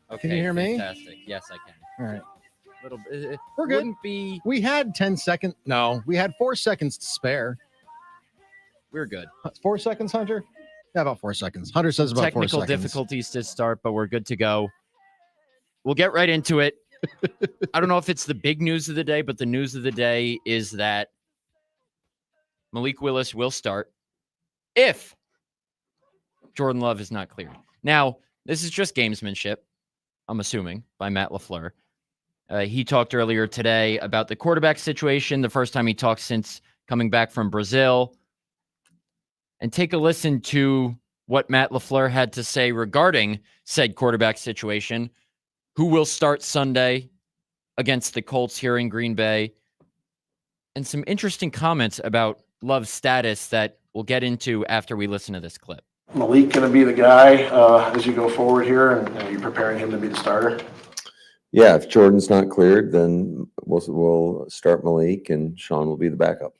Okay, Can you hear me? Fantastic. Yes, I can. All right. Little bit. We're good. Wouldn't be. We had 10 seconds. No, we had 4 seconds to spare. We're good. 4 seconds, Hunter? Yeah, about 4 seconds. Hunter says about 4 Technical seconds. difficulties to start, but we're good to go. We'll get right into it. I don't know if it's the big news of the day, but the news of the day is that Malik Willis will start if Jordan Love is not cleared. Now, this is just gamesmanship, I'm assuming, by Matt LaFleur. He talked earlier today about the quarterback situation, the first time he talked since coming back from Brazil. And take a listen to what Matt LaFleur had to say regarding said quarterback situation, who will start Sunday against the Colts here in Green Bay, and some interesting comments about Love's status that we'll get into after we listen to this clip. Malik going to be the guy as you go forward here, and are you preparing him to be the starter? Yeah, if Jordan's not cleared, then we'll start Malik, and Sean will be the backup.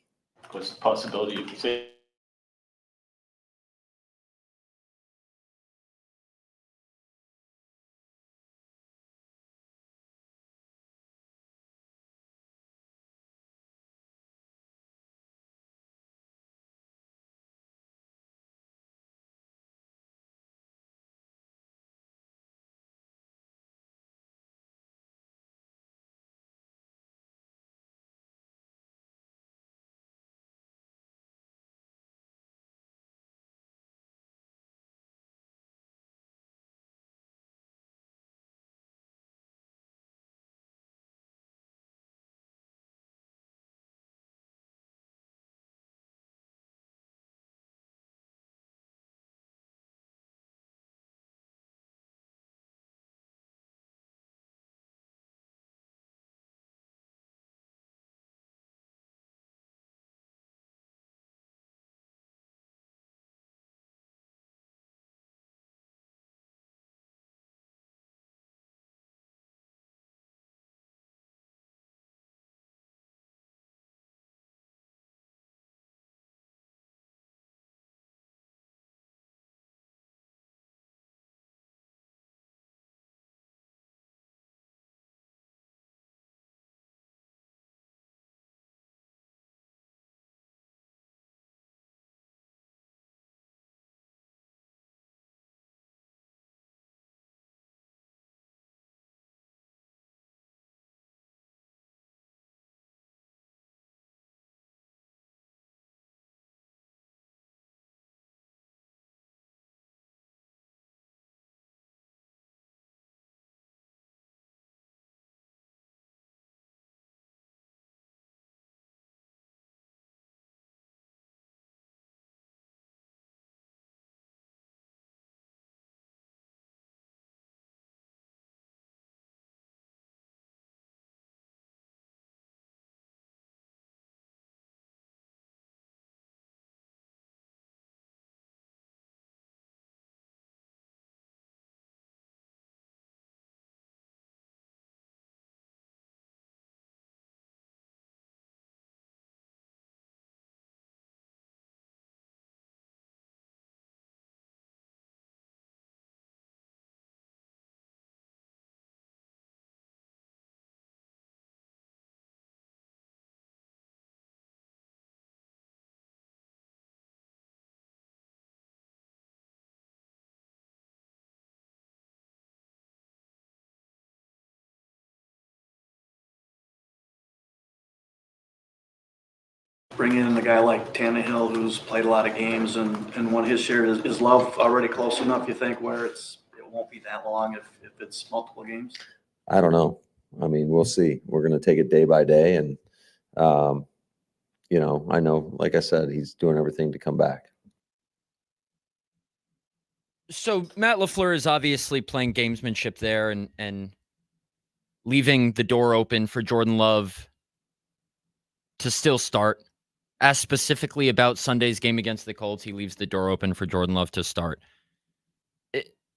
What's the possibility of say? Bringing in a guy like Tannehill, who's played a lot of games and won his share, is Love already close enough, you think, where it won't be that long if it's multiple games? I don't know. I mean, we'll see. We're going to take it day by day, and I know, like I said, he's doing everything to come back. So Matt LaFleur is obviously playing gamesmanship there and leaving the door open for Jordan Love to still start. Asked specifically about Sunday's game against the Colts, he leaves the door open for Jordan Love to start.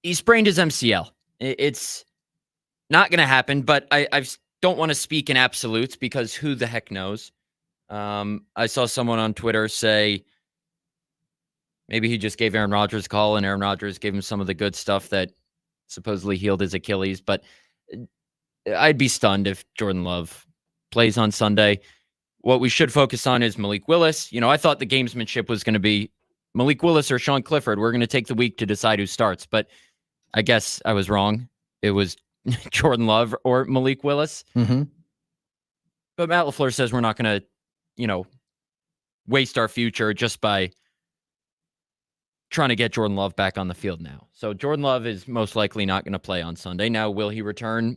He sprained his MCL. It's not going to happen, but I don't want to speak in absolutes because who the heck knows? I saw someone on Twitter say maybe he just gave Aaron Rodgers a call and Aaron Rodgers gave him some of the good stuff that supposedly healed his Achilles, but I'd be stunned if Jordan Love plays on Sunday. What we should focus on is Malik Willis. I thought the gamesmanship was going to be Malik Willis or Sean Clifford. We're going to take the week to decide who starts, but I guess I was wrong. It was Jordan Love or Malik Willis. Mm-hmm. But Matt LaFleur says we're not going to, waste our future just by trying to get Jordan Love back on the field now. So Jordan Love is most likely not going to play on Sunday. Now, will he return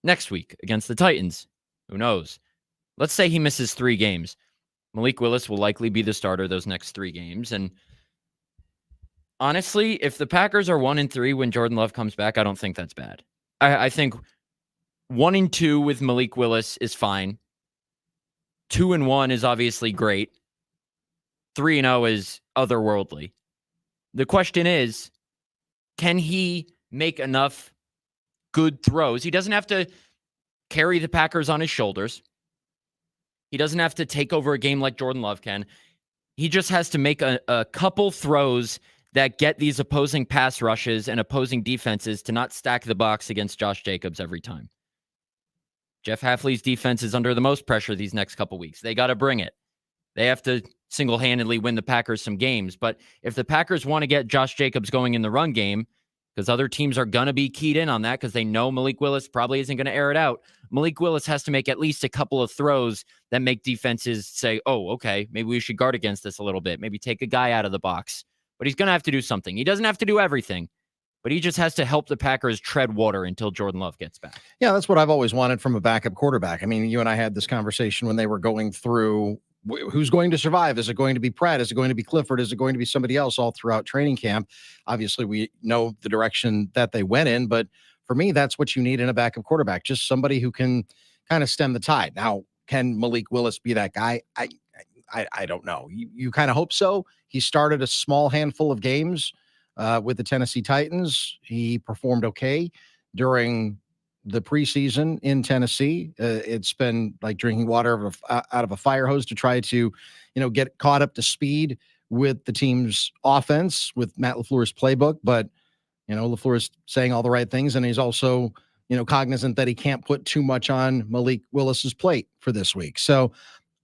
next week against the Titans? Who knows? Let's say he misses 3 games. Malik Willis will likely be the starter those next 3 games. And honestly, if the Packers are 1-3 when Jordan Love comes back, I don't think that's bad. I think 1-2 with Malik Willis is fine. 2-1 is obviously great. 3-0 is otherworldly. The question is, can he make enough good throws? He doesn't have to carry the Packers on his shoulders. He doesn't have to take over a game like Jordan Love can. He just has to make a couple throws that get these opposing pass rushes and opposing defenses to not stack the box against Josh Jacobs every time. Jeff Hafley's defense is under the most pressure these next couple weeks. They got to bring it. They have to single-handedly win the Packers some games. But if the Packers want to get Josh Jacobs going in the run game, because other teams are going to be keyed in on that because they know Malik Willis probably isn't going to air it out, Malik Willis has to make at least a couple of throws that make defenses say, oh, okay, maybe we should guard against this a little bit. Maybe take a guy out of the box. But he's going to have to do something. He doesn't have to do everything, but he just has to help the Packers tread water until Jordan Love gets back. Yeah, that's what I've always wanted from a backup quarterback. I mean, you and I had this conversation when they were going through who's going to survive. Is it going to be Pratt? Is it going to be Clifford? Is it going to be somebody else all throughout training camp? Obviously, we know the direction that they went in, but for me, that's what you need in a backup quarterback. Just somebody who can kind of stem the tide. Now, can Malik Willis be that guy? I don't know. You kind of hope so. He started a small handful of games with the Tennessee Titans. He performed okay during the preseason in Tennessee. It's been like drinking water out of a fire hose to try to, get caught up to speed with the team's offense with Matt LaFleur's playbook. But, LaFleur's saying all the right things. And he's also, cognizant that he can't put too much on Malik Willis's plate for this week. So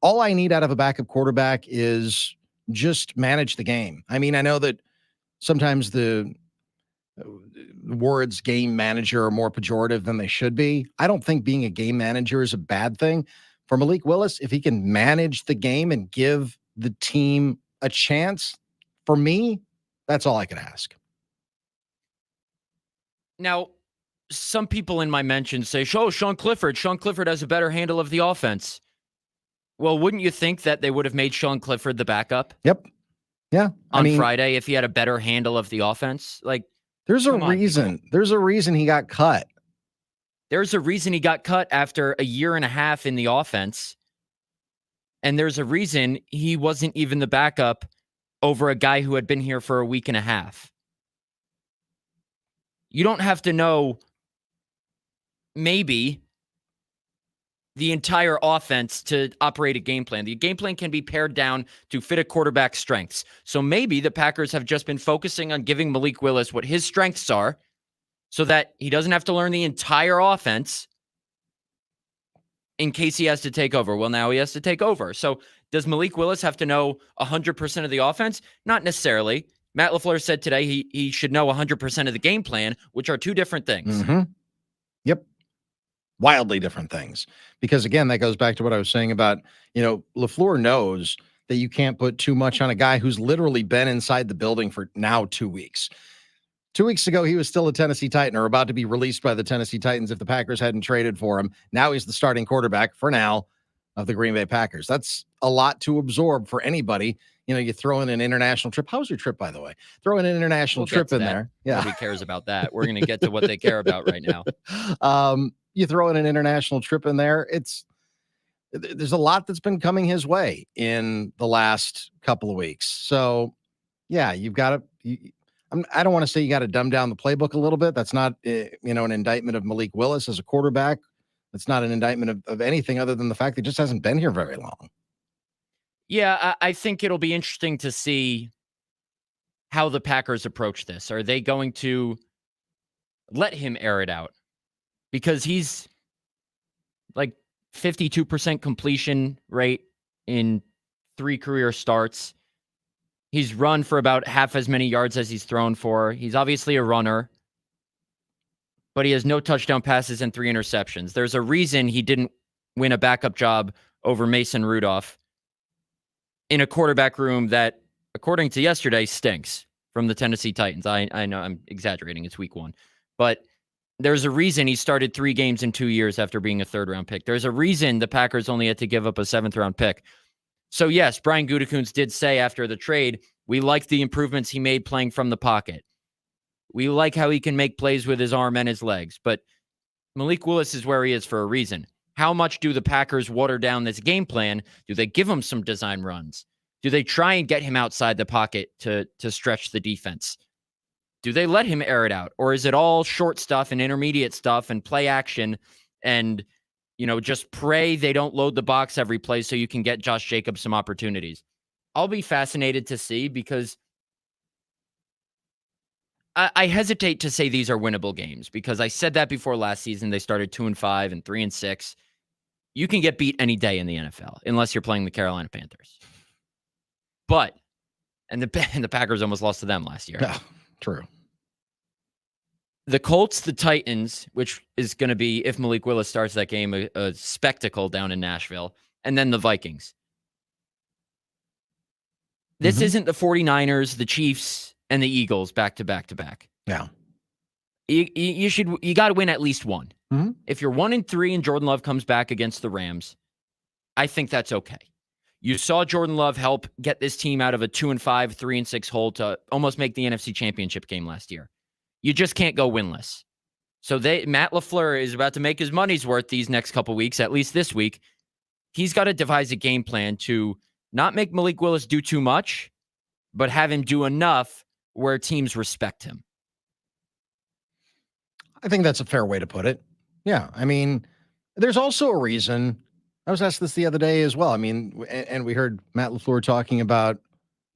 all I need out of a backup quarterback is just manage the game. I mean, I know that sometimes the words game manager are more pejorative than they should be. I don't think being a game manager is a bad thing. For Malik Willis, if he can manage the game and give the team a chance, for me, that's all I could ask. Now, some people in my mentions say, Sean Clifford has a better handle of the offense. Well, wouldn't you think that they would have made Sean Clifford the backup? Yep. Yeah. On Friday, if he had a better handle of the offense? Like, there's a reason. There's a reason he got cut. There's a reason he got cut after a year and a half in the offense. And there's a reason he wasn't even the backup over a guy who had been here for a week and a half. You don't have to know maybe the entire offense to operate a game plan. The game plan can be pared down to fit a quarterback's strengths. So maybe the Packers have just been focusing on giving Malik Willis what his strengths are so that he doesn't have to learn the entire offense in case he has to take over. Well, now he has to take over. So does Malik Willis have to know 100% of the offense? Not necessarily. Matt LaFleur said today he should know 100% of the game plan, which are two different things. Mm-hmm. Yep. Wildly different things. Because again, that goes back to what I was saying about, LaFleur knows that you can't put too much on a guy who's literally been inside the building for now 2 weeks. 2 weeks ago, he was still a Tennessee Titan or about to be released by the Tennessee Titans if the Packers hadn't traded for him. Now he's the starting quarterback for now of the Green Bay Packers. That's a lot to absorb for anybody. You throw in an international trip. How was your trip, by the way? Throw in an international trip in there. Yeah. Nobody cares about that. We're going to get to what they care about right now. You throw in an international trip in there. There's a lot that's been coming his way in the last couple of weeks. So yeah, you've got to, I don't want to say you got to dumb down the playbook a little bit. That's not, an indictment of Malik Willis as a quarterback. That's not an indictment of anything other than the fact that he just hasn't been here very long. Yeah, I think it'll be interesting to see how the Packers approach this. Are they going to let him air it out because he's like 52% completion rate in 3 career starts. He's run for about half as many yards as he's thrown for. He's obviously a runner, but he has no touchdown passes and 3 interceptions. There's a reason he didn't win a backup job over Mason Rudolph in a quarterback room that, according to yesterday, stinks from the Tennessee Titans. I know I'm exaggerating. It's week 1. But there's a reason he started 3 games in 2 years after being a 3rd-round pick. There's a reason the Packers only had to give up a 7th-round pick. So, yes, Brian Gutekunst did say after the trade, we like the improvements he made playing from the pocket. We like how he can make plays with his arm and his legs. But Malik Willis is where he is for a reason. How much do the Packers water down this game plan? Do they give him some design runs? Do they try and get him outside the pocket to stretch the defense? Do they let him air it out? Or is it all short stuff and intermediate stuff and play action and, just pray they don't load the box every play so you can get Josh Jacobs some opportunities? I'll be fascinated to see because I hesitate to say these are winnable games because I said that before last season. They started 2-5 and 3-6. You can get beat any day in the NFL unless you're playing the Carolina Panthers. But, and the Packers almost lost to them last year. Yeah, true. The Colts, the Titans, which is going to be, if Malik Willis starts that game, a spectacle down in Nashville, and then the Vikings. This isn't the 49ers, the Chiefs, and the Eagles back to back to back. Yeah. You got to win at least one. Mhm. If you're 1-3 and Jordan Love comes back against the Rams, I think that's okay. You saw Jordan Love help get this team out of a 2-5, 3-6 hole to almost make the NFC Championship game last year. You just can't go winless. So Matt LaFleur is about to make his money's worth these next couple weeks, at least this week. He's got to devise a game plan to not make Malik Willis do too much, but have him do enough where teams respect him. I think that's a fair way to put it. Yeah. I mean, there's also a reason. I was asked this the other day as well. I mean, and we heard Matt LaFleur talking about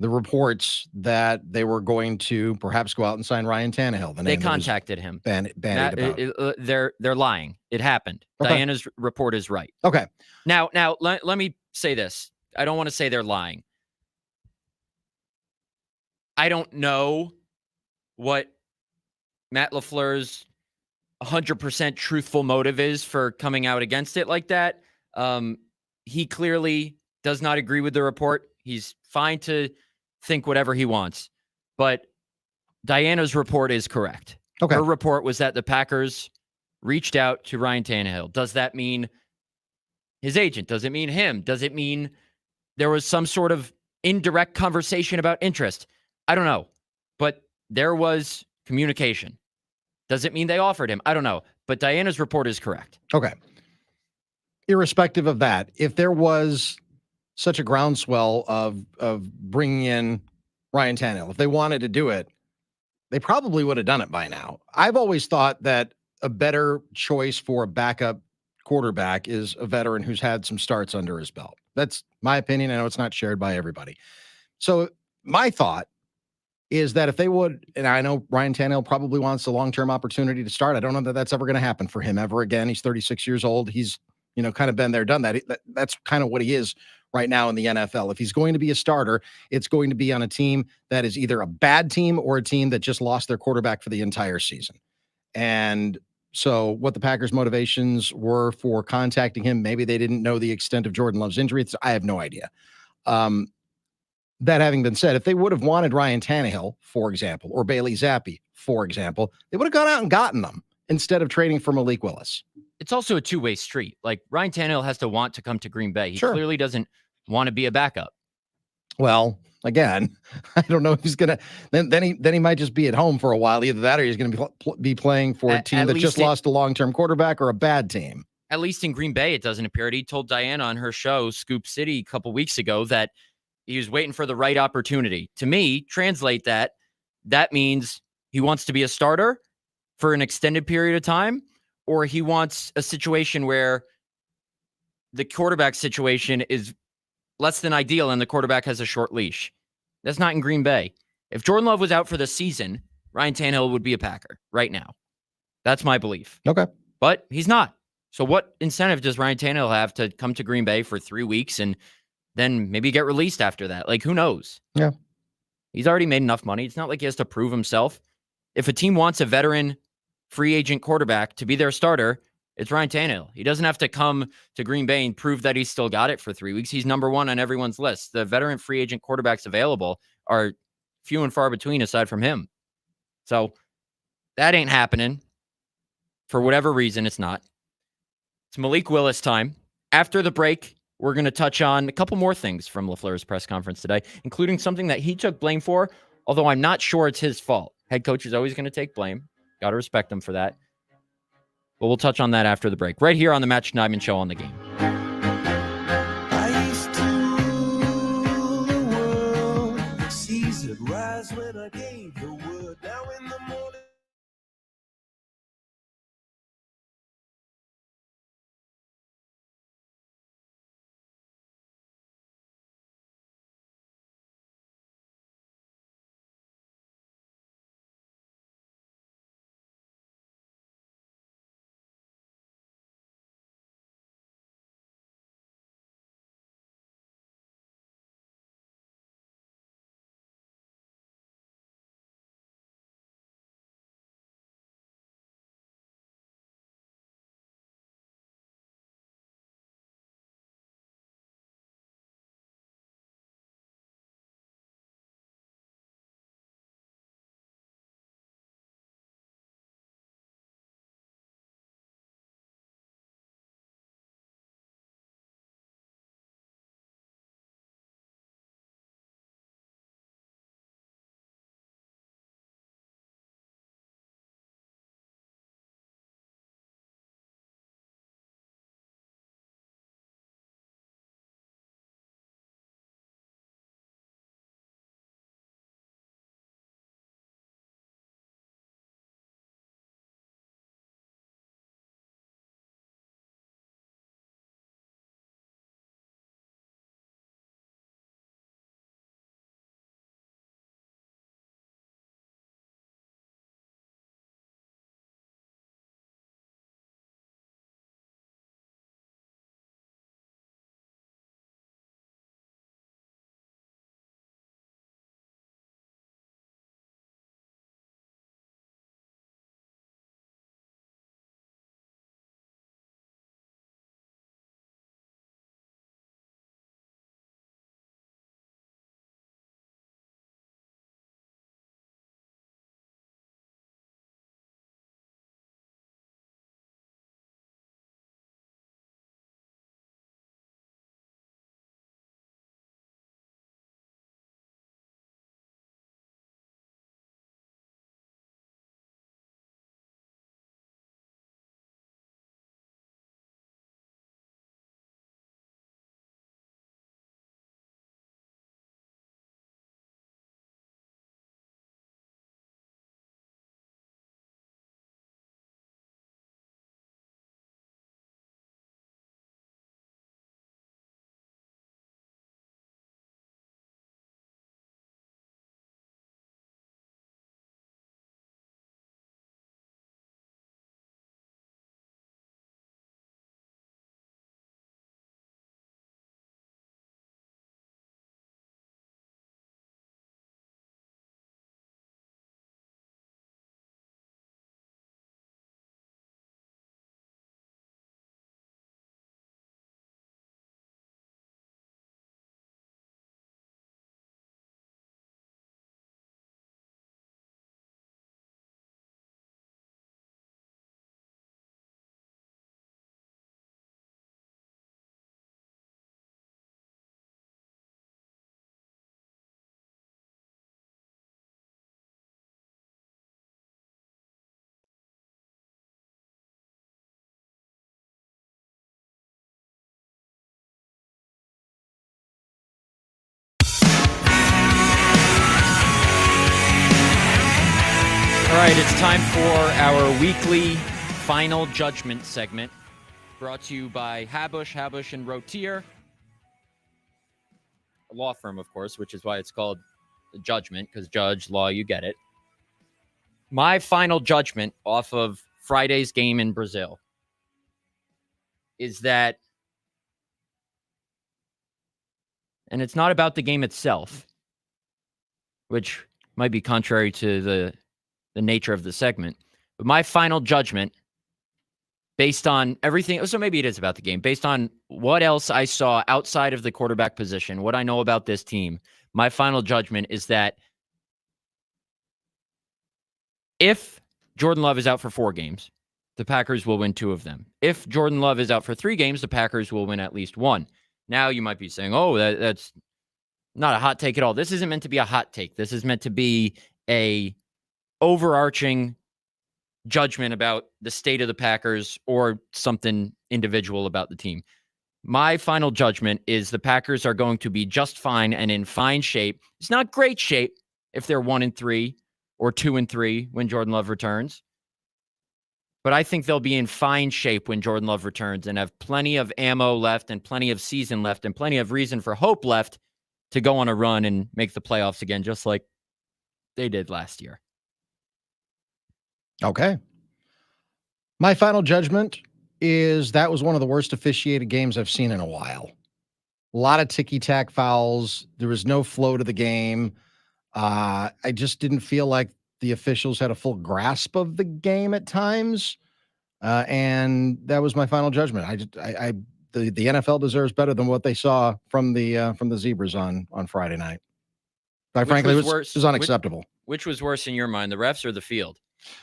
the reports that they were going to perhaps go out and sign Ryan Tannehill. They contacted him. Bandied about. They're lying. It happened. Okay. Diana's report is right. Okay. Now let me say this. I don't want to say they're lying. I don't know what Matt LaFleur's 100% truthful motive is for coming out against it like that. He clearly does not agree with the report. He's fine to think whatever he wants. But Diana's report is correct. Okay. Her report was that the Packers reached out to Ryan Tannehill. Does that mean his agent? Does it mean him? Does it mean there was some sort of indirect conversation about interest? I don't know. But there was communication. Does it mean they offered him? I don't know. But Diana's report is correct. Okay. Irrespective of that, if there was such a groundswell of bringing in Ryan Tannehill, if they wanted to do it, they probably would have done it by now. I've always thought that a better choice for a backup quarterback is a veteran who's had some starts under his belt. That's my opinion. I know it's not shared by everybody. So my thought is that if they would, and I know Ryan Tannehill probably wants a long-term opportunity to start. I don't know that that's ever going to happen for him ever again. He's 36 years old. He's, kind of been there, done that. That's kind of what he is right now in the NFL. If he's going to be a starter, it's going to be on a team that is either a bad team or a team that just lost their quarterback for the entire season. And so what the Packers' motivations were for contacting him, maybe they didn't know the extent of Jordan Love's injury. I have no idea. That having been said, if they would have wanted Ryan Tannehill, for example, or Bailey Zappi, for example, they would have gone out and gotten them instead of trading for Malik Willis. It's also a two-way street. Like, Ryan Tannehill has to want to come to Green Bay. He Sure. clearly doesn't want to be a backup. Well, again, I don't know if he's gonna. Then he might just be at home for a while. Either that, or he's going to be playing for a team that just lost a long-term quarterback or a bad team. At least in Green Bay, it doesn't appear. He told Diana on her show, Scoop City, a couple weeks ago that he was waiting for the right opportunity. To me, translate that. That means he wants to be a starter for an extended period of time, or he wants a situation where the quarterback situation is less than ideal and the quarterback has a short leash. That's not in Green Bay. If Jordan Love was out for the season, Ryan Tannehill would be a Packer right now. That's my belief. Okay. But he's not. So what incentive does Ryan Tannehill have to come to Green Bay for 3 weeks and then maybe get released after that? Like, who knows? Yeah. He's already made enough money. It's not like he has to prove himself. If a team wants a veteran free agent quarterback to be their starter, it's Ryan Tannehill. He doesn't have to come to Green Bay and prove that he's still got it for 3 weeks. He's number one on everyone's list. The veteran free agent quarterbacks available are few and far between aside from him. So that ain't happening. For whatever reason, it's not. It's Malik Willis time. After the break, we're going to touch on a couple more things from LaFleur's press conference today, including something that he took blame for, although I'm not sure it's his fault. Head coach is always going to take blame. Got to respect him for that. But we'll touch on that after the break, right here on the Matt Schneidman Show on the Game. I used to rule the world, seas would rise when I gave the word. Now in the morning. All right, it's time for our weekly final judgment segment, brought to you by Habush and Rotier, a law firm, of course, which is why it's called Judgment, because judge, law, you get it. My final judgment off of Friday's game in Brazil is that, and it's not about the game itself, which might be contrary to the nature of the segment, but my final judgment based on everything, so maybe it is about the game, based on what else I saw outside of the quarterback position, what I know about this team, my final judgment is that if Jordan Love is out for 4 games, the Packers will win 2 of them. If Jordan Love is out for 3 games, the Packers will win at least 1. Now you might be saying, oh, that's not a hot take at all. This isn't meant to be a hot take. This is meant to be a overarching judgment about the state of the Packers or something individual about the team. My final judgment is the Packers are going to be just fine and in fine shape. It's not great shape if they're 1-3 or 2-3 when Jordan Love returns. But I think they'll be in fine shape when Jordan Love returns and have plenty of ammo left and plenty of season left and plenty of reason for hope left to go on a run and make the playoffs again, just like they did last year. Okay. My final judgment is that was one of the worst officiated games I've seen in a while. A lot of ticky-tack fouls. There was no flow to the game. I just didn't feel like the officials had a full grasp of the game at times. And that was my final judgment. The NFL deserves better than what they saw from the Zebras on Friday night. Quite frankly, it was unacceptable. Which was worse in your mind, the refs or the field?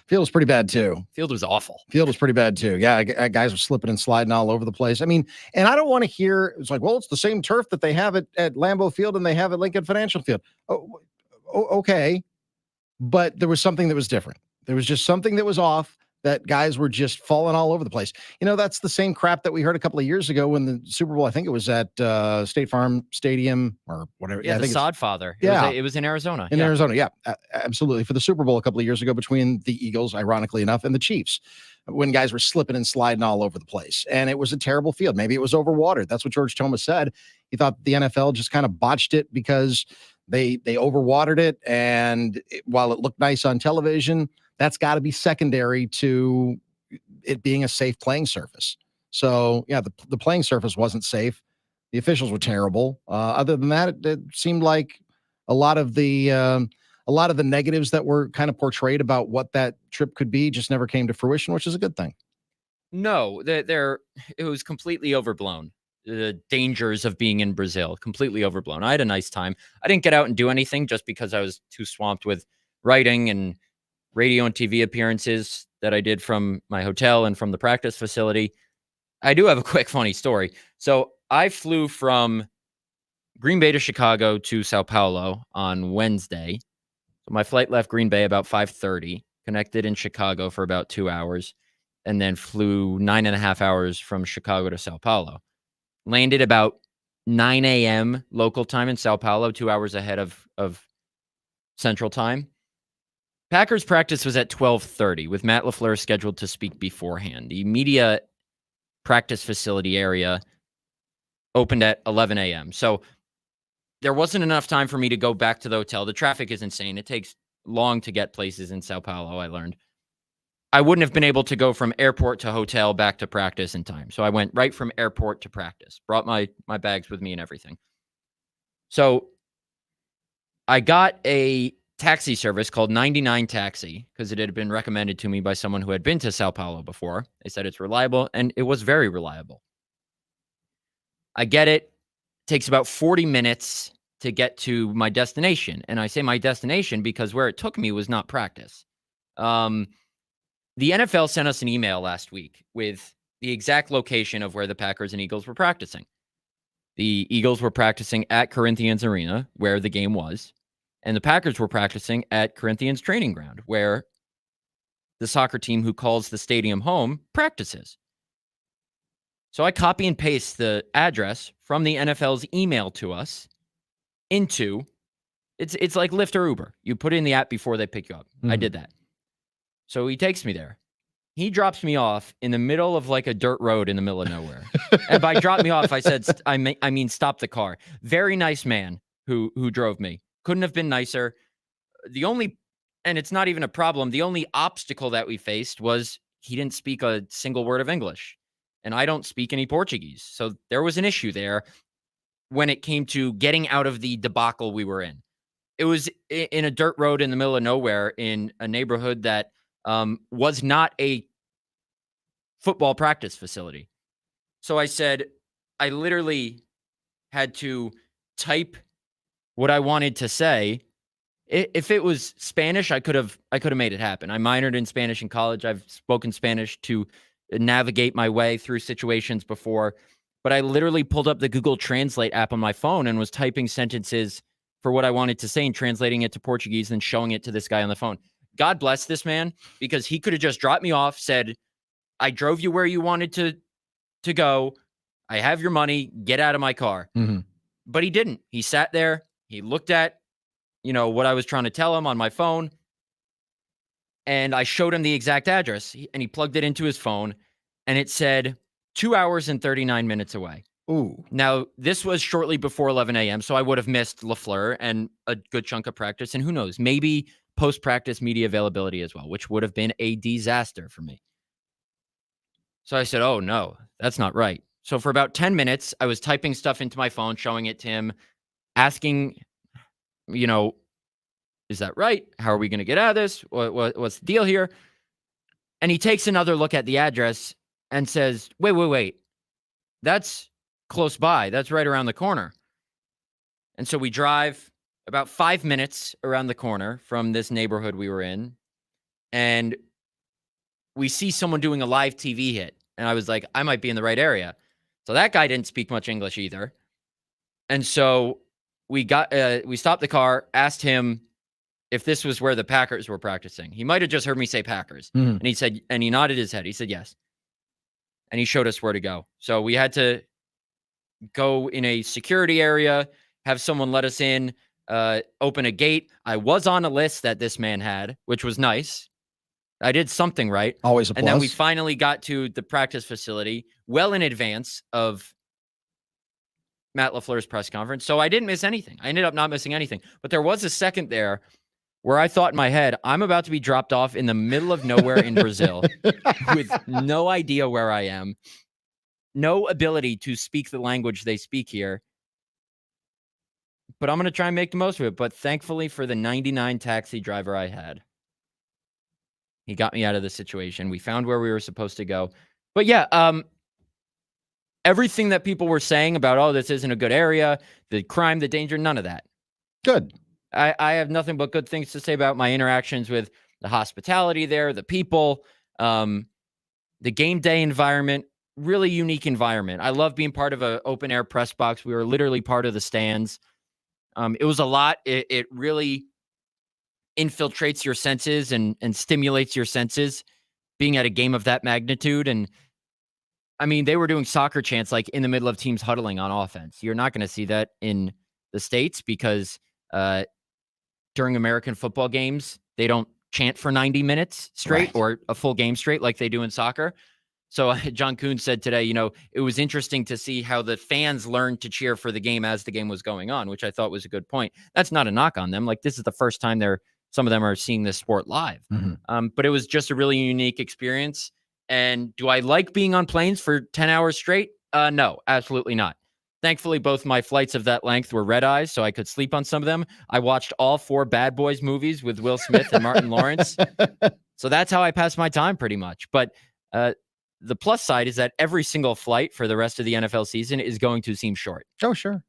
Field was pretty bad too. Field was awful. Field was pretty bad too. Yeah, guys were slipping and sliding all over the place. I mean, and I don't want to hear it's like, well, it's the same turf that they have at Lambeau Field and they have at Lincoln Financial Field. Oh, okay, but there was something that was different. There was just something that was off. That guys were just falling all over the place. You know, that's the same crap that we heard a couple of years ago when the Super Bowl, I think it was at State Farm Stadium or whatever. Yeah, I think the Sodfather. It was in Arizona. Arizona, yeah, absolutely. For the Super Bowl a couple of years ago between the Eagles, ironically enough, and the Chiefs, when guys were slipping and sliding all over the place. And it was a terrible field. Maybe it was overwatered. That's what George Thomas said. He thought the NFL just kind of botched it because they overwatered it. And while it looked nice on television, that's got to be secondary to it being a safe playing surface. So, yeah, the playing surface wasn't safe. The officials were terrible. Other than that, it seemed like a lot of the negatives that were kind of portrayed about what that trip could be just never came to fruition, which is a good thing. No, it was completely overblown. The dangers of being in Brazil, completely overblown. I had a nice time. I didn't get out and do anything just because I was too swamped with writing and radio and TV appearances that I did from my hotel and from the practice facility. I do have a quick funny story. So I flew from Green Bay to Chicago to Sao Paulo on Wednesday. So my flight left Green Bay about 5:30, connected in Chicago for about 2 hours, and then flew 9.5 hours from Chicago to Sao Paulo. Landed about 9 a.m. local time in Sao Paulo, 2 hours ahead of Central Time. Packers practice was at 12:30 with Matt LaFleur scheduled to speak beforehand. The media practice facility area opened at 11 a.m. So there wasn't enough time for me to go back to the hotel. The traffic is insane. It takes long to get places in Sao Paulo, I learned. I wouldn't have been able to go from airport to hotel back to practice in time. So I went right from airport to practice, brought my bags with me and everything. So I got a taxi service called 99 Taxi because it had been recommended to me by someone who had been to Sao Paulo before. They said it's reliable, and it was very reliable. I get it. It takes about 40 minutes to get to my destination. And I say my destination because where it took me was not practice. The NFL sent us an email last week with the exact location of where the Packers and Eagles were practicing. The Eagles were practicing at Corinthians Arena, where the game was. And the Packers were practicing at Corinthians Training Ground, where the soccer team who calls the stadium home practices. So I copy and paste the address from the NFL's email to us into, it's like Lyft or Uber. You put in the app before they pick you up. I did that. So he takes me there. He drops me off in the middle of like a dirt road in the middle of nowhere. And by drop me off, I said, I mean, stop the car. Very nice man who drove me. Couldn't have been nicer. And it's not even a problem. The only obstacle that we faced was he didn't speak a single word of English, and I don't speak any Portuguese. So there was an issue there when it came to getting out of the debacle we were in. It was in a dirt road in the middle of nowhere in a neighborhood that was not a football practice facility. So I said, I literally had to type what I wanted to say. If it was Spanish, I could have made it happen. I minored in Spanish in college. I've spoken Spanish to navigate my way through situations before, but I literally pulled up the Google Translate app on my phone and was typing sentences for what I wanted to say and translating it to Portuguese and showing it to this guy on the phone. God bless this man, because he could have just dropped me off, said, I drove you where you wanted to go. I have your money. Get out of my car. Mm-hmm. But he didn't. He sat there. He looked at, what I was trying to tell him on my phone. And I showed him the exact address, and he plugged it into his phone, and it said 2 hours and 39 minutes away. Ooh. Now, this was shortly before 11 a.m., so I would have missed LaFleur and a good chunk of practice. And who knows, maybe post-practice media availability as well, which would have been a disaster for me. So I said, oh, no, that's not right. So for about 10 minutes, I was typing stuff into my phone, showing it to him, asking, is that right? How are we going to get out of this? What's the deal here? And he takes another look at the address and says, wait. That's close by. That's right around the corner. And so we drive about 5 minutes around the corner from this neighborhood we were in, and we see someone doing a live TV hit. And I was like, I might be in the right area. So that guy didn't speak much English either. And so we stopped the car, asked him if this was where the Packers were practicing. He might have just heard me say Packers. Mm-hmm. And he said, and he nodded his head. He said, yes. And he showed us where to go. So we had to go in a security area, have someone let us in, open a gate. I was on a list that this man had, which was nice. I did something right. Always a plus. And then we finally got to the practice facility well in advance of Matt LaFleur's press conference. So I didn't miss anything. I ended up not missing anything. But there was a second there where I thought in my head, I'm about to be dropped off in the middle of nowhere in Brazil with no idea where I am, no ability to speak the language they speak here. But I'm going to try and make the most of it. But thankfully for the 99 taxi driver I had, he got me out of the situation. We found where we were supposed to go. But yeah, everything that people were saying about, oh, this isn't a good area, the crime, the danger, none of that. Good. I have nothing but good things to say about my interactions with the hospitality there, the people, the game day environment, really unique environment. I love being part of an open air press box. We were literally part of the stands. It was a lot. It really infiltrates your senses and stimulates your senses being at a game of that magnitude. And I mean, they were doing soccer chants like in the middle of teams huddling on offense. You're not going to see that in the States because during American football games, they don't chant for 90 minutes straight Right. or a full game straight like they do in soccer. So John Kuhn said today, it was interesting to see how the fans learned to cheer for the game as the game was going on, which I thought was a good point. That's not a knock on them. Like, this is the first time some of them are seeing this sport live. Mm-hmm. But it was just a really unique experience. And do I like being on planes for 10 hours straight? No, absolutely not. Thankfully, both my flights of that length were red eyes, so I could sleep on some of them. I watched all 4 Bad Boys movies with Will Smith and Martin Lawrence. So that's how I passed my time pretty much. But the plus side is that every single flight for the rest of the NFL season is going to seem short. Oh, sure.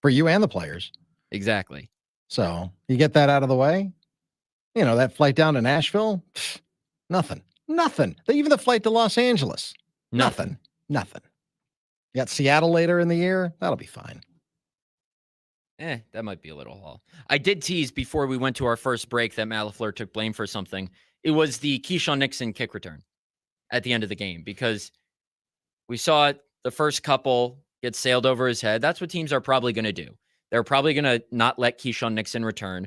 For you and the players. Exactly. So you get that out of the way. That flight down to Nashville, nothing. Even the flight to Los Angeles, nothing. You got Seattle later in the year. That'll be fine. That might be a little haul. I did tease before we went to our first break that Matt LaFleur took blame for something. It was the Keyshawn Nixon kick return at the end of the game, because we saw the first couple get sailed over his head. That's what teams are probably going to do. They're probably going to not let Keyshawn Nixon return.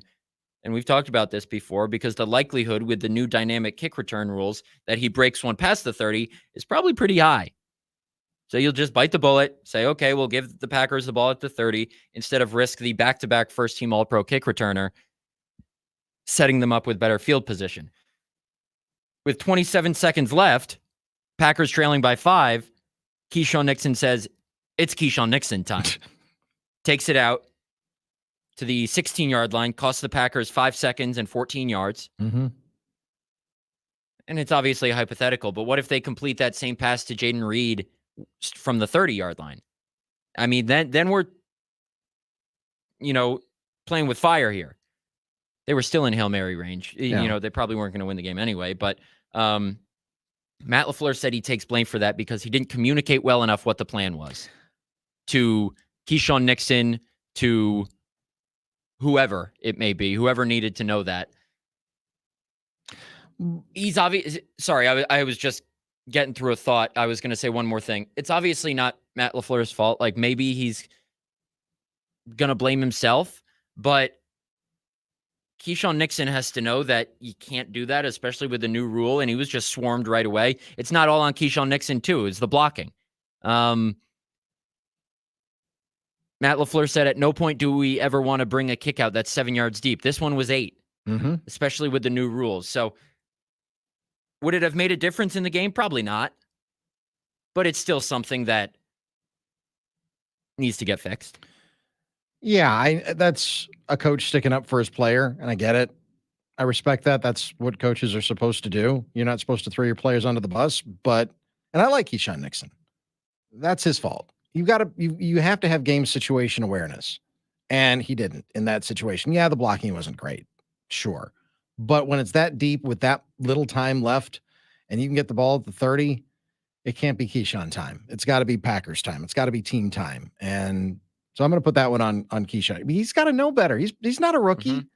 And we've talked about this before, because the likelihood with the new dynamic kick return rules that he breaks one past the 30 is probably pretty high. So you'll just bite the bullet, say, okay, we'll give the Packers the ball at the 30 instead of risk the back-to-back first-team All-Pro kick returner, setting them up with better field position. with 27 seconds left, Packers trailing by 5, Keyshawn Nixon says, it's Keyshawn Nixon time. Takes it out to the 16-yard line, costs the Packers 5 seconds and 14 yards. Mm-hmm. And it's obviously hypothetical, but what if they complete that same pass to Jaden Reed from the 30-yard line? I mean, then we're, playing with fire here. They were still in Hail Mary range. Yeah. They probably weren't going to win the game anyway, but Matt LaFleur said he takes blame for that because he didn't communicate well enough what the plan was to Keyshawn Nixon, to whoever it may be, whoever needed to know that. He's obvious. Sorry, I was just getting through a thought. I was going to say one more thing. It's obviously not Matt LaFleur's fault. Like, maybe he's going to blame himself, but Keyshawn Nixon has to know that you can't do that, especially with the new rule, and he was just swarmed right away. It's not all on Keyshawn Nixon, too. It's the blocking. Matt LaFleur said, at no point do we ever want to bring a kick out that's 7 yards deep. This one was 8, especially with the new rules. So would it have made a difference in the game? Probably not. But it's still something that needs to get fixed. Yeah, that's a coach sticking up for his player, and I get it. I respect that. That's what coaches are supposed to do. You're not supposed to throw your players under the bus, and I like Keyshawn Nixon. That's his fault. You have to have game situation awareness, and he didn't in that situation. Yeah, the blocking wasn't great, sure. But when it's that deep with that little time left and you can get the ball at the 30, it can't be Keyshawn time. It's got to be Packers time. It's got to be team time. And so I'm going to put that one on Keyshawn. I mean, he's got to know better. He's not a rookie. Mm-hmm.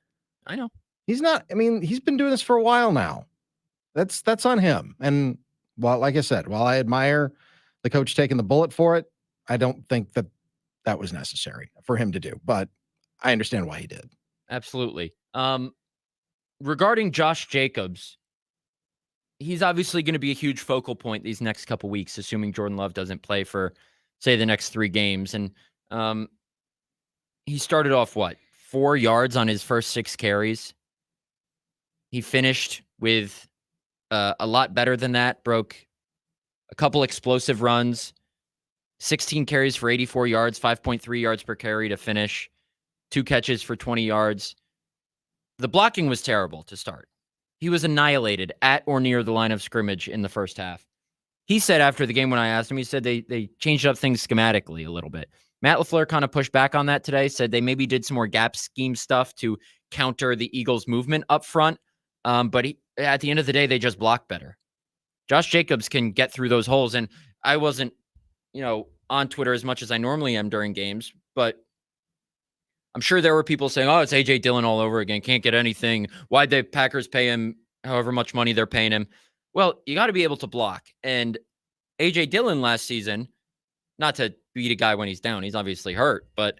I know. He's not. I mean, he's been doing this for a while now. That's on him. And like I said, while I admire the coach taking the bullet for it, I don't think that was necessary for him to do. But I understand why he did. Absolutely. Regarding Josh Jacobs, he's obviously going to be a huge focal point these next couple weeks, assuming Jordan Love doesn't play for, say, the next 3 games. And he started off, 4 yards on his first 6 carries. He finished with a lot better than that, broke a couple explosive runs, 16 carries for 84 yards, 5.3 yards per carry to finish, 2 catches for 20 yards. The blocking was terrible to start. He was annihilated at or near the line of scrimmage in the first half. He said after the game when I asked him, he said they changed up things schematically a little bit. Matt LaFleur kind of pushed back on that today, said they maybe did some more gap scheme stuff to counter the Eagles' movement up front. But at the end of the day, they just block better. Josh Jacobs can get through those holes. And I wasn't, on Twitter as much as I normally am during games, but I'm sure there were people saying, it's A.J. Dillon all over again. Can't get anything. Why'd the Packers pay him however much money they're paying him? Well, you got to be able to block. And A.J. Dillon last season, not to beat a guy when he's down, he's obviously hurt, but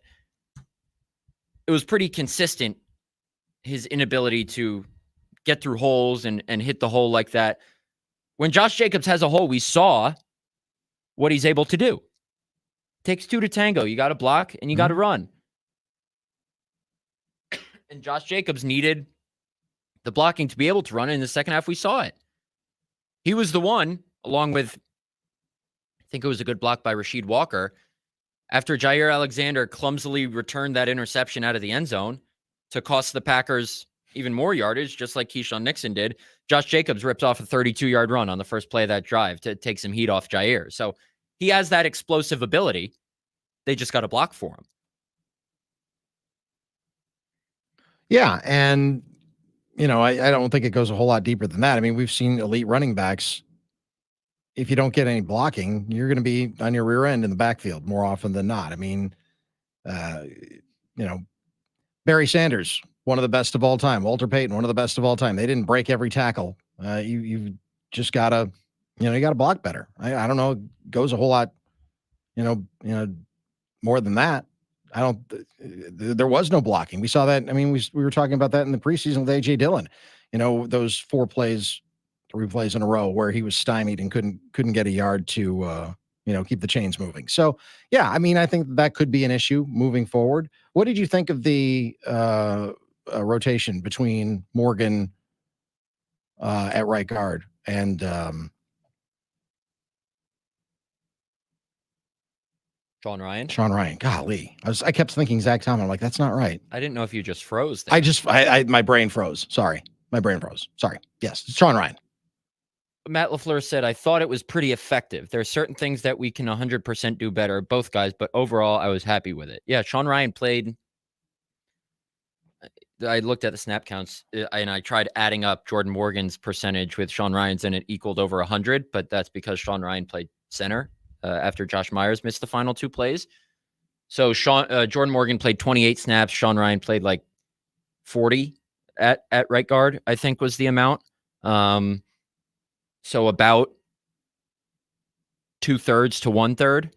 it was pretty consistent, his inability to get through holes and hit the hole like that. When Josh Jacobs has a hole, we saw what he's able to do. Takes 2 to tango. You got to block and you got to run. And Josh Jacobs needed the blocking to be able to run. In the second half, we saw it. He was the one, along with, I think it was a good block by Rasheed Walker, after Jair Alexander clumsily returned that interception out of the end zone to cost the Packers even more yardage, just like Keyshawn Nixon did. Josh Jacobs ripped off a 32-yard run on the first play of that drive to take some heat off Jair. So he has that explosive ability. They just got to block for him. Yeah, and I don't think it goes a whole lot deeper than that. I mean, we've seen elite running backs. If you don't get any blocking, you're going to be on your rear end in the backfield more often than not. I mean, Barry Sanders, one of the best of all time. Walter Payton, one of the best of all time. They didn't break every tackle. You just gotta, you gotta block better. I don't know. It goes a whole lot, more than that. There was no blocking. We saw that. I mean, we were talking about that in the preseason with A.J. Dillon. Those 3 plays in a row where he was stymied and couldn't get a yard to keep the chains moving. So yeah, I mean, I think that could be an issue moving forward. What did you think of the rotation between Morgan at right guard And Sean Ryan. Sean Ryan, golly, I kept thinking Zach Tom. I'm like, that's not right. I didn't know if you just froze there. My brain froze. Sorry. My brain froze. Sorry. Yes. Sean Ryan. Matt LaFleur said, I thought it was pretty effective. There are certain things that we can 100% do better, both guys, but overall, I was happy with it. Yeah, Sean Ryan played. I looked at the snap counts and I tried adding up Jordan Morgan's percentage with Sean Ryan's, and it equaled over 100, but that's because Sean Ryan played center after Josh Myers missed the final 2 plays. So Jordan Morgan played 28 snaps. Sean Ryan played like 40 at right guard, I think was the amount. So about 2/3 to 1/3,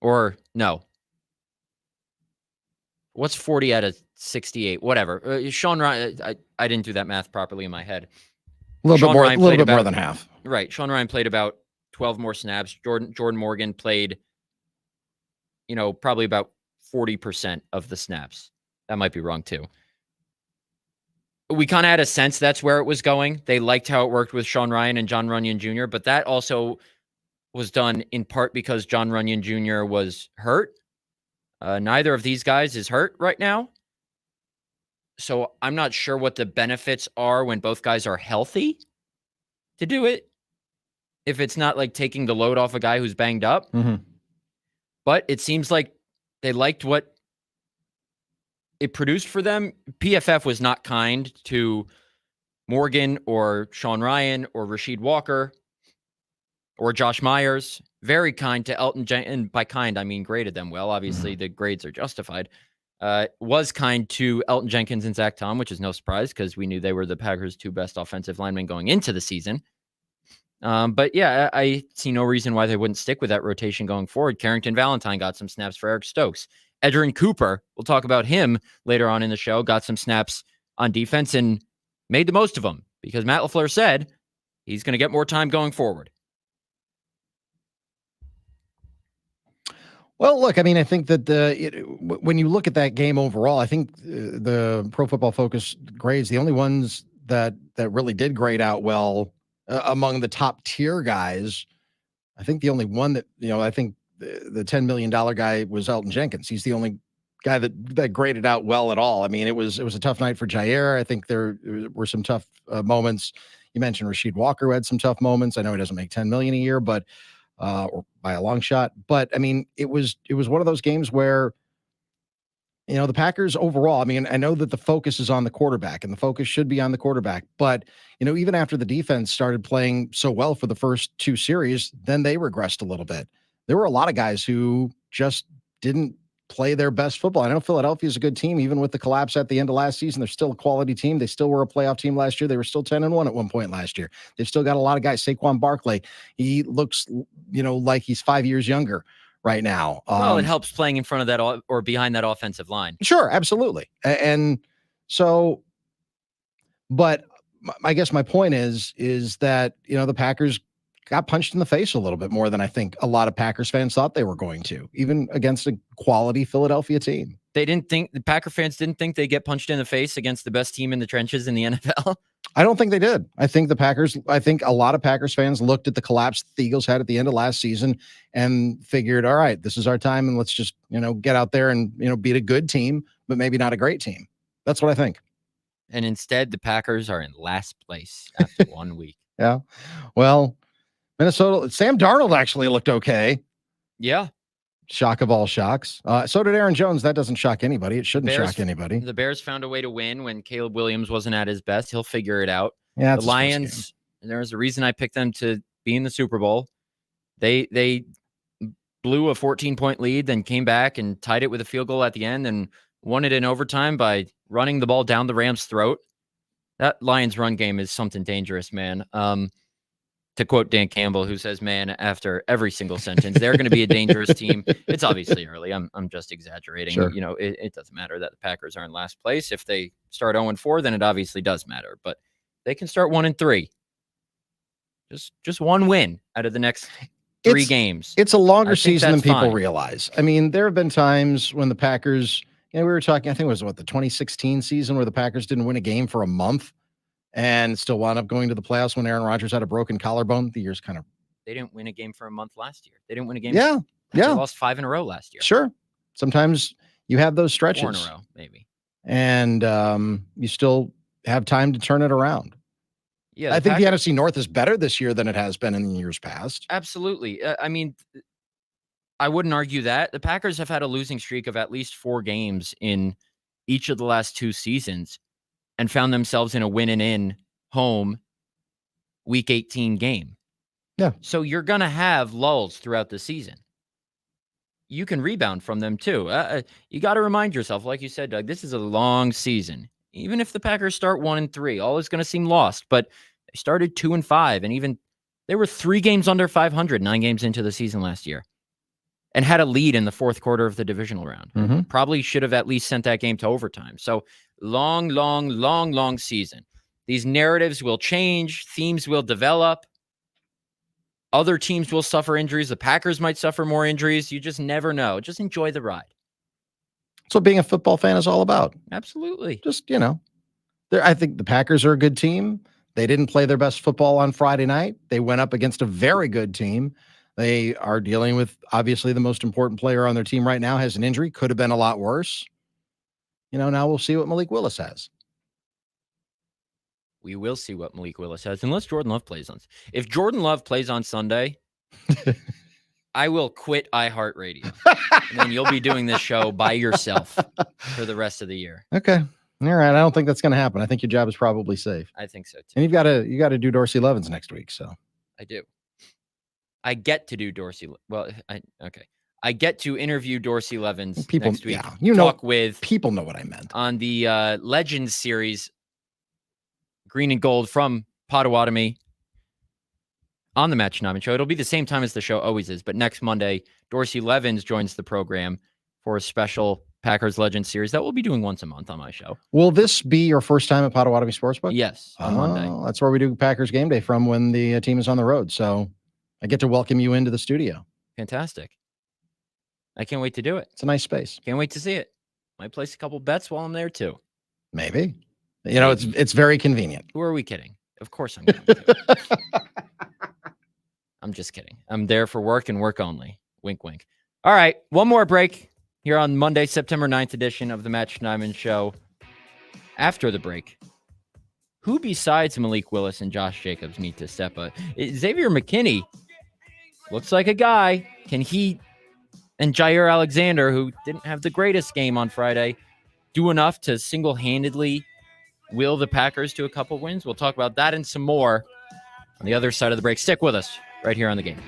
or no. What's 40 out of 68? Whatever. Sean Ryan, I didn't do that math properly in my head. A little Sean bit more, Ryan a little played bit more about- than half. Right. Sean Ryan played about 12 more snaps. Jordan Morgan played, probably about 40% of the snaps. That might be wrong too. We kind of had a sense that's where it was going. They liked how it worked with Sean Ryan and John Runyon Jr., but that also was done in part because John Runyon Jr. was hurt. Neither of these guys is hurt right now. So I'm not sure what the benefits are when both guys are healthy to do it. If it's not like taking the load off a guy who's banged up. Mm-hmm. But it seems like they liked what it produced for them. PFF was not kind to Morgan or Sean Ryan or Rasheed Walker or Josh Myers. Very kind to Elton Jenkins. And by kind, I mean graded them well. Obviously, the grades are justified. Was kind to Elton Jenkins and Zach Tom, which is no surprise because we knew they were the Packers' 2 best offensive linemen going into the season. But yeah, I see no reason why they wouldn't stick with that rotation going forward. Carrington Valentine got some snaps for Eric Stokes. Edgerrin Cooper, we'll talk about him later on in the show, got some snaps on defense and made the most of them because Matt LaFleur said he's going to get more time going forward. Well, look, I mean, I think that when you look at that game overall, I think the Pro Football Focus grades, the only ones that really did grade out well among the top tier guys, I think the only one that, I think the $10 million guy was Elton Jenkins. He's the only guy that graded out well at all. I mean, it was a tough night for Jair. I think there were some tough moments. You mentioned Rasheed Walker, who had some tough moments. I know he doesn't make $10 million a year, but or by a long shot. But I mean, it was one of those games where, the Packers overall, I mean, I know that the focus is on the quarterback and the focus should be on the quarterback, but even after the defense started playing so well for the first 2 series, then they regressed a little bit. There were a lot of guys who just didn't play their best football. I know Philadelphia is a good team, even with the collapse at the end of last season. They're still a quality team. They still were a playoff team last year. They were still 10-1 at one point last year. They've still got a lot of guys. Saquon Barkley, he looks, like he's 5 years younger right now. Well, it helps playing in front of that or behind that offensive line. Sure, absolutely. And so, but I guess my point is that, the Packers got punched in the face a little bit more than I think a lot of Packers fans thought they were going to, even against a quality Philadelphia team. The Packer fans didn't think they'd get punched in the face against the best team in the trenches in the NFL. I don't think they did. I think a lot of Packers fans looked at the collapse the Eagles had at the end of last season and figured, all right, this is our time. And let's just, get out there and, beat a good team, but maybe not a great team. That's what I think. And instead, the Packers are in last place after 1 week. Yeah. Well, Minnesota, Sam Darnold actually looked okay. Yeah. Shock of all shocks. So did Aaron Jones. That doesn't shock anybody. It shouldn't shock anybody. The Bears found a way to win when Caleb Williams wasn't at his best. He'll figure it out. Yeah, the Lions, there's a reason I picked them to be in the Super Bowl. They blew a 14-point lead, then came back and tied it with a field goal at the end and won it in overtime by running the ball down the Rams' throat. That Lions run game is something dangerous, man. To quote Dan Campbell, who says, man, after every single sentence, they're going to be a dangerous team. It's obviously early. I'm just exaggerating. Sure. It doesn't matter that the Packers are in last place. If they start 0-4, then it obviously does matter. But they can start 1-3. Just one win out of the next 3 games. It's a longer season than people fine. realize. I mean, there have been times when the Packers, we were talking, I think it was the 2016 season where the Packers didn't win a game for a month. and still wound up going to the playoffs when Aaron Rodgers had a broken collarbone. The year's kind of They didn't win a game for a month last year. They didn't win a game. yeah, They yeah, lost 5 in a row last year. sure. Sometimes you have those 4 in a stretches, row, maybe. and you still have time to turn it around. Yeah, I think the NFC North is better this year than it has been in the years past. absolutely. I mean, I wouldn't argue that. The Packers have had a losing streak of at least 4 games in each of the last 2 seasons and found themselves in a win and in home week 18 game. Yeah. So you're going to have lulls throughout the season. You can rebound from them too. You got to remind yourself, like you said, Doug, this is a long season. Even if the Packers start 1-3, all is going to seem lost, but they started 2-5, and even they were 3 games under 500, 9 games into the season last year, and had a lead in the 4th quarter of the divisional round. Mm-hmm. Probably should have at least sent that game to overtime. So long season. These narratives will change. Themes will develop. Other teams will suffer injuries. The Packers might suffer more injuries. You just never know. Just enjoy the ride. That's what being a football fan is all about. Absolutely. Just, I think the Packers are a good team. They didn't play their best football on Friday night. They went up against a very good team. They are dealing with, obviously, the most important player on their team right now has an injury. Could have been a lot worse. Now we'll see what Malik Willis has. We will see what Malik Willis has, unless Jordan Love plays on. If Jordan Love plays on Sunday, I will quit iHeartRadio. And then you'll be doing this show by yourself for the rest of the year. Okay. All right. I don't think that's going to happen. I think your job is probably safe. I think so too. And you got to do Dorsey Levens next week. So I do. I get to do Dorsey. Well, okay. I get to interview Dorsey Levens next week. Yeah, talk with people know what I meant on the Legends series, Green and Gold from Potawatomi on the Matt Schneidman Show. It'll be the same time as the show always is, but next Monday, Dorsey Levens joins the program for a special Packers Legends series that we'll be doing once a month on my show. Will this be your first time at Potawatomi Sportsbook? Yes, on Monday. That's where we do Packers game day from when the team is on the road. So I get to welcome you into the studio. Fantastic. I can't wait to do it. It's a nice space. Can't wait to see it. Might place a couple bets while I'm there too. Maybe. It's very convenient. Who are we kidding? Of course I'm going to. I'm just kidding. I'm there for work and work only. Wink, wink. All right. One more break here on Monday, September 9th edition of the Matt Schneidman Show. After the break, who besides Malik Willis and Josh Jacobs need to step up? Xavier McKinney looks like a guy. Can he and Jair Alexander, who didn't have the greatest game on Friday, do enough to single-handedly will the Packers to a couple wins? We'll talk about that and some more on the other side of the break. Stick with us right here on The Game.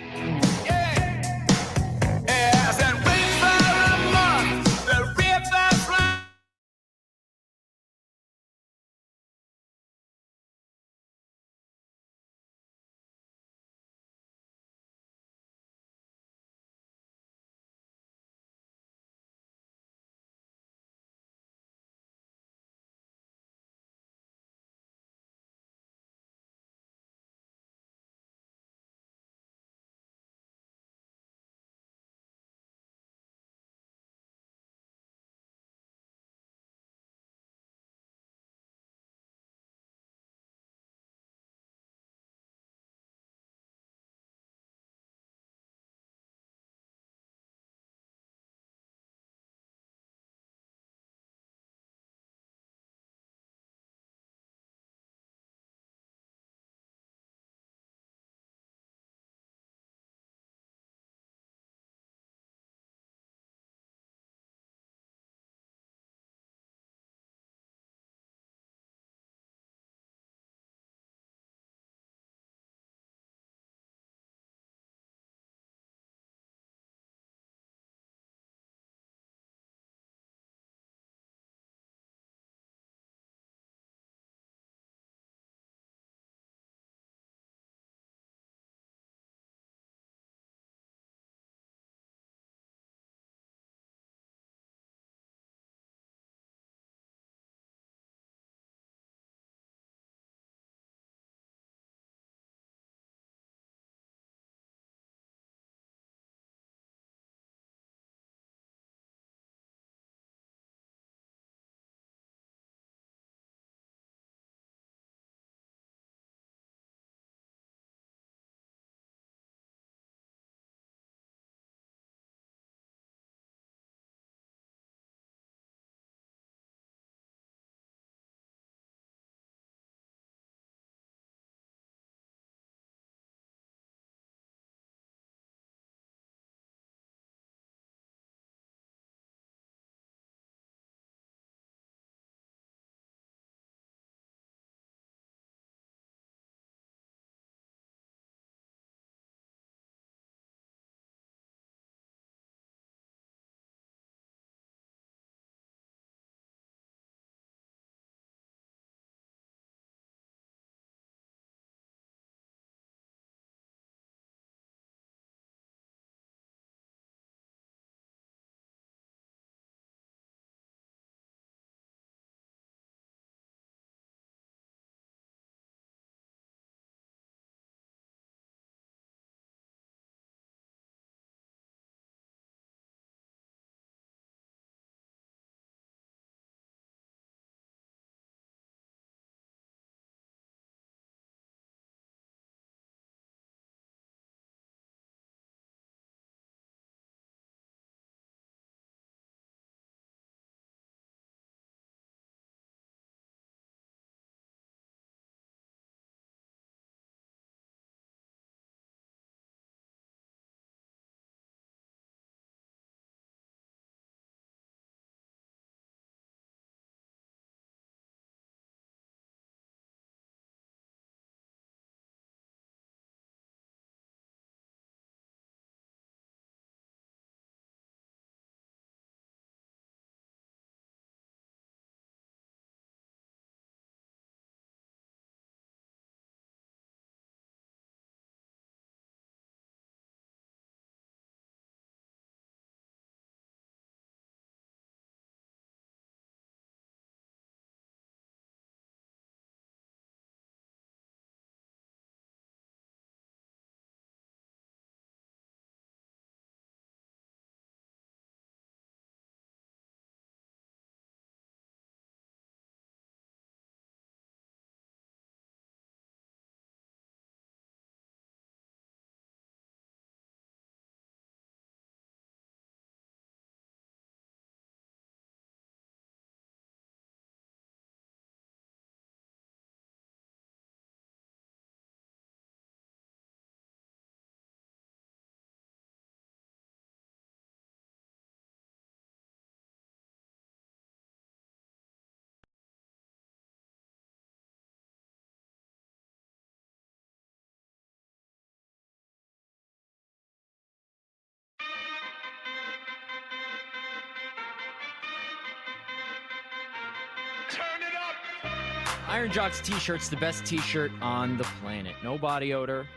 Iron Jocks t-shirt's the best t-shirt on the planet. No body odor,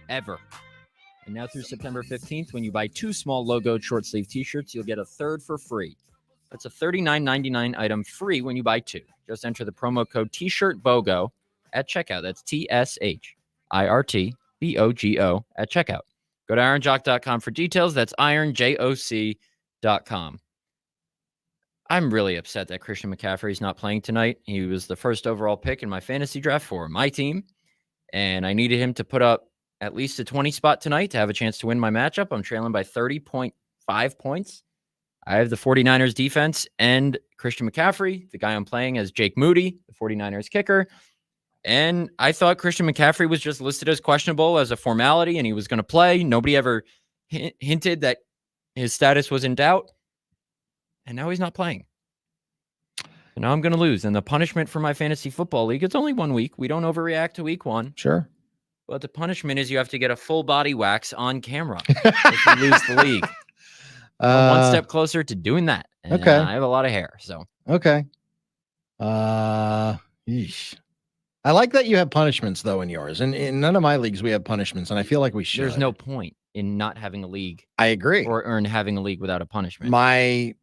ever. And now through September 15th, when you buy 2 small logoed short sleeve t-shirts, you'll get a third for free. That's a $39.99 item free when you buy 2. Just enter the promo code T-shirt BOGO at checkout. That's TSHIRTBOGO at checkout. Go to ironjock.com for details. That's ironjoc.com. I'm really upset that Christian McCaffrey's not playing tonight. He was the first overall pick in my fantasy draft for my team, and I needed him to put up at least a 20 spot tonight to have a chance to win my matchup. I'm trailing by 30.5 points. I have the 49ers defense and Christian McCaffrey. The guy I'm playing as Jake Moody, the 49ers kicker. And I thought Christian McCaffrey was just listed as questionable as a formality and he was going to play. Nobody ever hinted that his status was in doubt. And now he's not playing. And now I'm going to lose. And the punishment for my fantasy football league, it's only 1 week. We don't overreact to week 1. Sure. But the punishment is you have to get a full body wax on camera if you lose the league. I'm one step closer to doing that. And, okay. I have a lot of hair. So okay. Yeesh. I like that you have punishments though in yours. And in none of my leagues we have punishments, and I feel like we should. There's no point in not having a league. I agree. Or in having a league without a punishment. My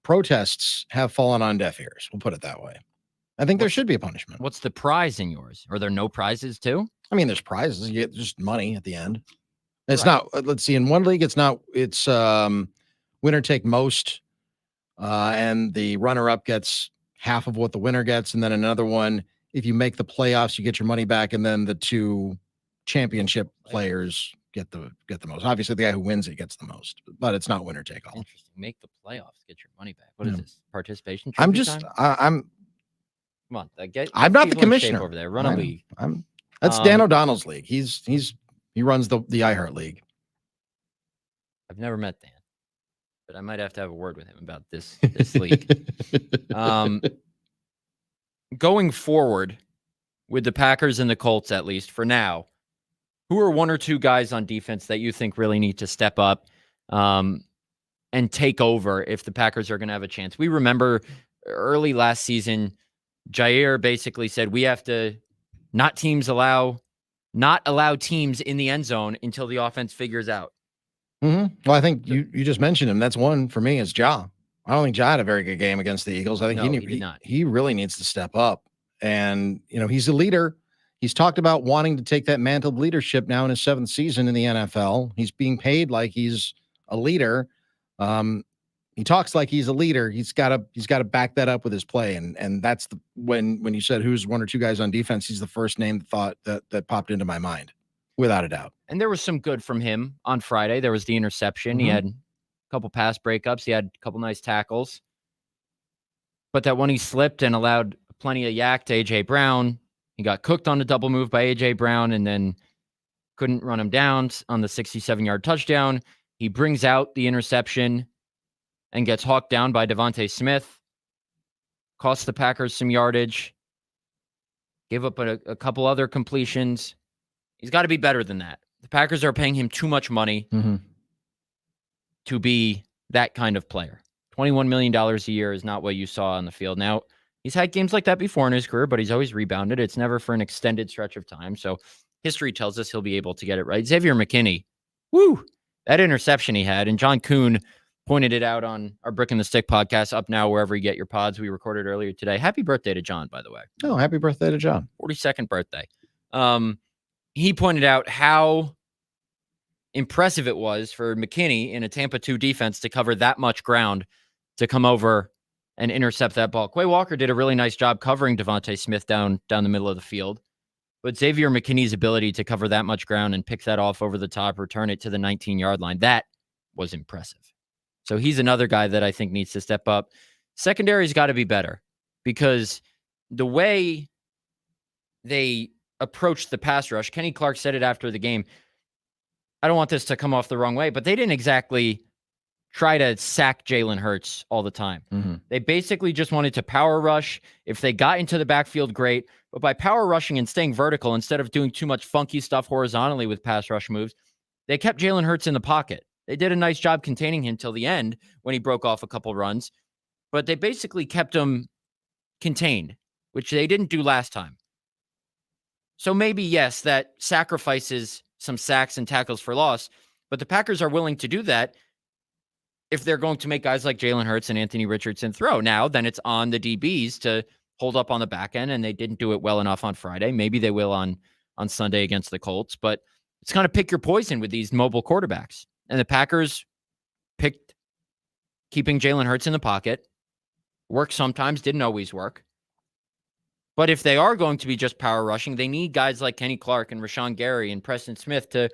protests have fallen on deaf ears. We'll put it that way. I think there should be a punishment. What's the prize in yours? Are there no prizes too? I mean, there's prizes. You get just money at the end. It's Right. not, let's see, in one league, it's winner take most. And the runner up gets half of what the winner gets. And then another one, if you make the playoffs, you get your money back. And then the 2 championship players get the most. Obviously, the guy who wins it gets the most, but it's not winner take all. Interesting. Make the playoffs, get your money back. What is Yeah. this? Participation? I'm trophy just, time? I'm Come on. I'm not the people in shape commissioner over there. Run a league. That's Dan O'Donnell's league. He runs the iHeart League. I've never met Dan, but I might have to have a word with him about this league. Going forward with the Packers and the Colts, at least for now, who are 1 or 2 guys on defense that you think really need to step up and take over if the Packers are going to have a chance? We remember early last season, Jair basically said we have to not allow teams in the end zone until the offense figures out. Well, I think you just mentioned him. That's one for me is Ja. I don't think Ja had a very good game against the Eagles. I think No, he did not. He really needs to step up. And, he's a leader. He's talked about wanting to take that mantle of leadership now in his 7th season in the NFL. He's being paid like he's a leader. He talks like he's a leader. He's got to back that up with his play. And that's when you said who's 1 or 2 guys on defense, he's the first name that popped into my mind, without a doubt. And there was some good from him on Friday. There was the interception. He Mhm. had a couple pass breakups. He had a couple nice tackles. But that one he slipped and allowed plenty of yak to A.J. Brown. He got cooked on a double move by A.J. Brown and then couldn't run him down on the 67-yard touchdown. He brings out the interception and gets hawked down by Devontae Smith. Cost the Packers some yardage. Gave up a couple other completions. He's got to be better than that. The Packers are paying him too much money to be that kind of player. $21 million a year is not what you saw on the field. Now, he's had games like that before in his career, but he's always rebounded. It's never for an extended stretch of time. So history tells us he'll be able to get it right. Xavier McKinney, that interception he had. And John Kuhn pointed it out on our Brick and the Stick podcast, up now wherever you get your pods. We recorded earlier today. Happy birthday to John, by the way. Oh, happy birthday to John. 42nd birthday. He pointed out how impressive it was for McKinney in a Tampa 2 defense to cover that much ground to come over and intercept that ball. Quay Walker did a really nice job covering Devontae Smith down the middle of the field. But Xavier McKinney's ability to cover that much ground and pick that off over the top, return it to the 19-yard line, that was impressive. So he's another guy that I think needs to step up. Secondary's got to be better because the way they approached the pass rush, Kenny Clark said it after the game. I don't want this to come off the wrong way, but they didn't exactly try to sack Jalen Hurts all the time. They basically just wanted to power rush. If they got into the backfield, great. But by power rushing and staying vertical, instead of doing too much funky stuff horizontally with pass rush moves, they kept Jalen Hurts in the pocket. They did a nice job containing him till the end when he broke off a couple runs. But they basically kept him contained. which they didn't do last time. So maybe, yes, that sacrifices some sacks and tackles for loss, but the Packers are willing to do that if they're going to make guys like Jalen Hurts and Anthony Richardson throw. Now, then it's on the DBs to hold up on the back end, and they didn't do it well enough on Friday. Maybe they will on Sunday against the Colts, but it's kind of pick your poison with these mobile quarterbacks. And the Packers picked keeping Jalen Hurts in the pocket. Worked sometimes, didn't always work. But if they are going to be just power rushing, they need guys like Kenny Clark and Rashawn Gary and Preston Smith to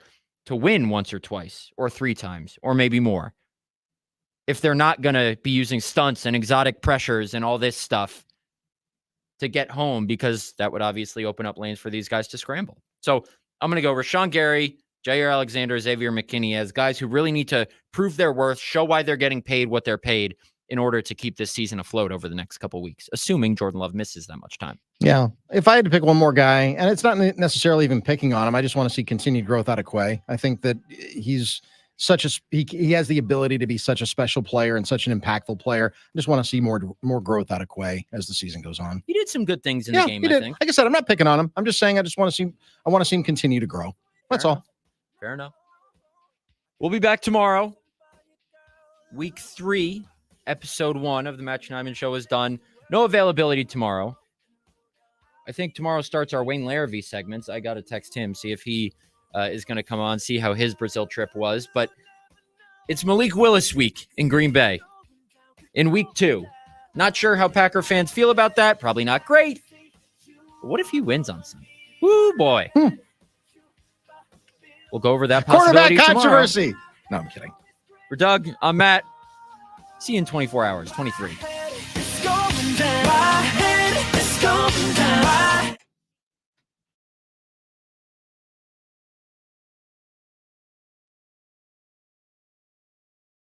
win once or twice or 3 times or maybe more. If they're not going to be using stunts and exotic pressures and all this stuff to get home, because that would obviously open up lanes for these guys to scramble. So I'm going to go Rashawn Gary, Jair Alexander, Xavier McKinney as guys who really need to prove their worth, show why they're getting paid what they're paid in order to keep this season afloat over the next couple of weeks, assuming Jordan Love misses that much time. Yeah. If I had to pick one more guy, and it's not necessarily even picking on him, I just want to see continued growth out of Quay. I think that he's he has the ability to be such a special player and such an impactful player. I just want to see more growth out of Quay as the season goes on. He did some good things in the game, he did. I think. Like I said, I'm not picking on him. I'm just saying I want to see him continue to grow. That's Fair all. enough. Fair enough. We'll be back tomorrow. Week 3, episode 1 of the Matt Schneidman Show is done. No availability tomorrow. I think tomorrow starts our Wayne Larrabee segments. I got to text him, see if he is going to come on, see how his Brazil trip was. But it's Malik Willis week in Green Bay in week 2. Not sure how Packer fans feel about that. Probably not great. But what if he wins on Sunday? Woo, boy. We'll go over that possibility Quarterback tomorrow. controversy. No, I'm kidding. For Doug, I'm Matt. See you in 24 hours, 23. It's going down.